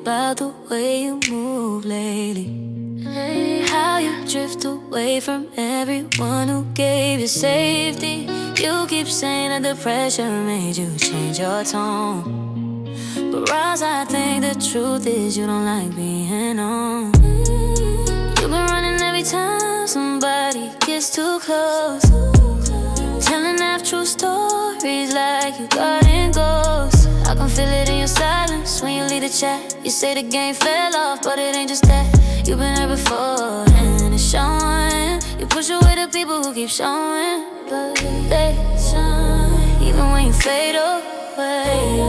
about the way you move lately. How you drift away from everyone who gave you safety. You keep saying that the pressure made you change your tone, but Roz, I think the truth is you don't like being on. You've been running every time somebody gets too close, telling half-true stories like you got in ghosts. I can feel it in your silence when you leave the chat. You say the game fell off, but it ain't just that. You've been there before, and it's showing. You push away the people who keep showing, but they shine even when you fade away.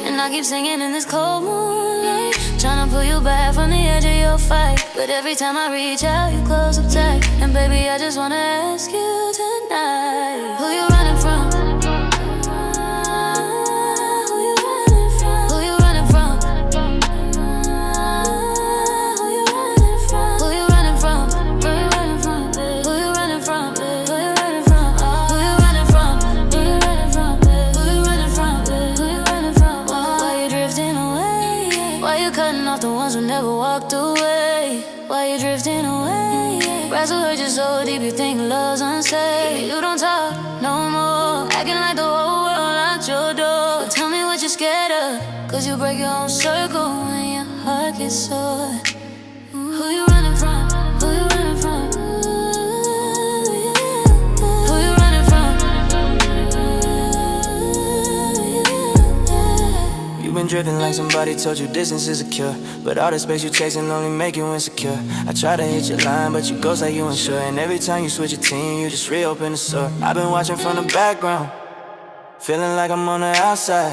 And I keep singing in this cold moonlight, tryna pull you back from the edge of your fight. But every time I reach out, you close up tight. And baby, I just wanna ask you tonight, who you running from? Who you running from? Who you running from? Who you running from? Who you running from? Who you running from? Who you running from? Who you running from? Who you running from? Who you running from? Who you running from? Who you running from? Why you drifting away? Why you cutting off the ones who never walked away? Why you drifting away? Rats will hurt you so deep you think love's unsafe. You don't talk no more, acting like the whole world locked your door. Tell me what you're scared of, cause you break your own circle when your heart gets sore. Who you running from? Who you running from? Who you running from? You've been drifting like somebody told you distance is a cure, but all the space you chasing only make you insecure. I try to hit your line, but you ghost like you unsure. And every time you switch your team, you just reopen the sore. I've been watching from the background, feeling like I'm on the outside,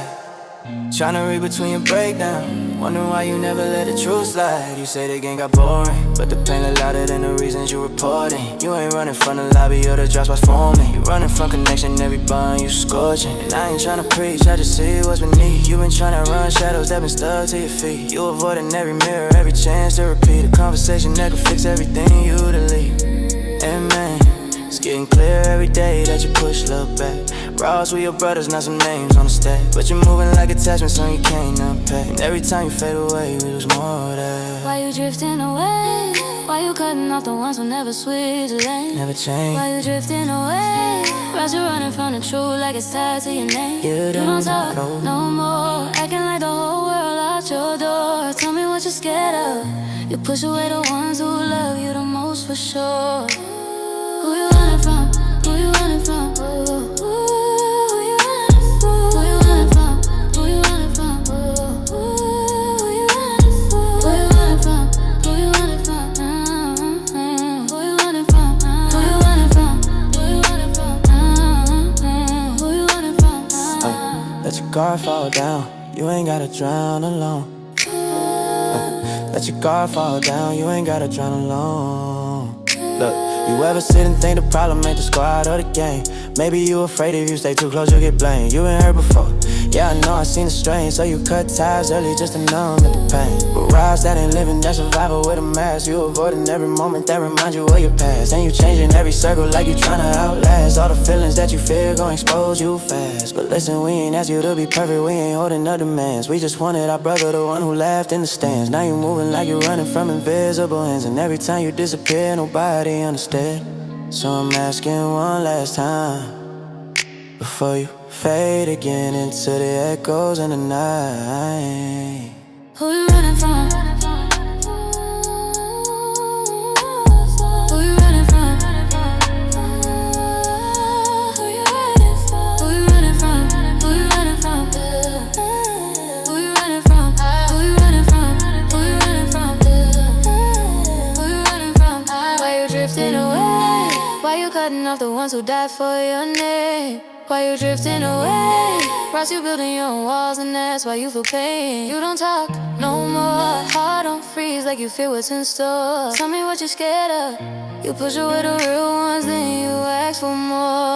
trying to read between your breakdown, wondering why you never let the truth slide. You say the game got boring, but the pain is louder than the reasons you reporting. You ain't running from the lobby or the drop spots forming. You running from connection, every bond you scorching. And I ain't tryna preach, I just see what's beneath. You been tryna run shadows that been stuck to your feet. You avoiding every mirror, every chance to repeat a conversation that could fix everything you delete. And man, it's getting clear every day that you push love back. Ross with your brothers, not some names on the stack, but you're moving like attachments so you can't unpack. And every time you fade away, we lose more of that. Why you drifting away? Why you cutting off the ones who never switch lanes? Never change. Why you drifting away? Ross, you running from the truth like it's tied to your name. You don't talk no more, acting like the whole world locked your door. Tell me what you're scared of. You push away the ones who love you the most for sure. Who you running from? Who you running from? Who you running from? Who you running from? Who you running from? Who you running from? Who you running from? Who you running from? Who you running from? Who you running from? Who you running from? Let your guard fall down, you ain't gotta drown alone. Let your guard fall down, you ain't gotta drown alone. Look, you ever sit and think the problem ain't the squad or the game? Maybe you afraid if you stay too close you'll get blamed. You been hurt before, yeah I know I seen the strain. So you cut ties early just to numb at the pain. But Roz, that ain't living, that's survival with a mask. You avoiding every moment that reminds you of your past. And you changing every circle like you tryna outlast. All the feelings that you feel gon' expose you fast. But listen, we ain't asked you to be perfect, we ain't holding no demands. We just wanted our brother, the one who laughed in the stands. Now you moving like you running from invisible hands. And every time you disappear, nobody understood. So I'm asking one last time, before you fade again into the echoes in the night. Who you running from? Who you running from? Who you running from? Who you running from? Who you running from? Who you running from? Who you running from? Who you running from? Who you running from? Why you drifting away? Why you cutting off the ones who died for your name? Why you drifting away? Ross, you building your own walls and that's why you feel pain. You don't talk no more, heart on freeze like you fear what's in store. Tell me what you're scared of. You push away the real ones, then you ask for more.